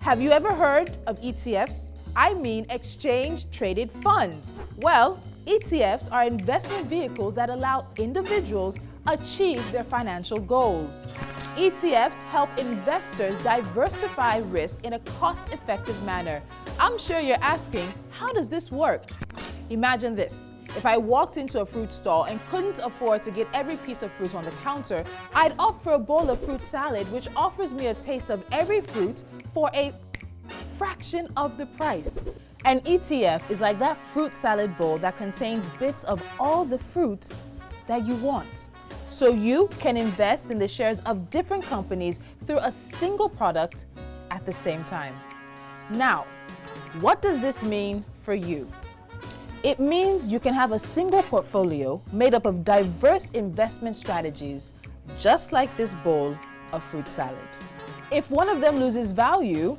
Have you ever heard of ETFs? I mean exchange-traded funds. Well, ETFs are investment vehicles that allow individuals achieve their financial goals. ETFs help investors diversify risk in a cost-effective manner. I'm sure you're asking, how does this work? Imagine this. If I walked into a fruit stall and couldn't afford to get every piece of fruit on the counter, I'd opt for a bowl of fruit salad, which offers me a taste of every fruit for a fraction of the price. An ETF is like that fruit salad bowl that contains bits of all the fruits that you want. So you can invest in the shares of different companies through a single product at the same time. Now, what does this mean for you? It means you can have a single portfolio made up of diverse investment strategies, just like this bowl of fruit salad. If one of them loses value,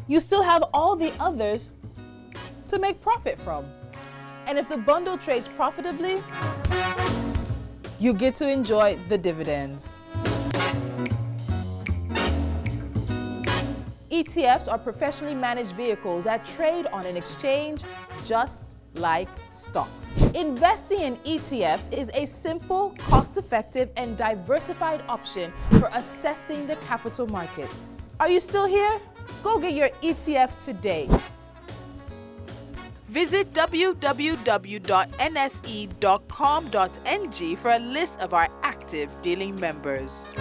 you still have all the others to make profit from. And if the bundle trades profitably, you get to enjoy the dividends. ETFs are professionally managed vehicles that trade on an exchange just like stocks. Investing in ETFs is a simple, cost-effective, and diversified option for assessing the capital market. Are you still here? Go get your ETF today. Visit www.nse.com.ng for a list of our active dealing members.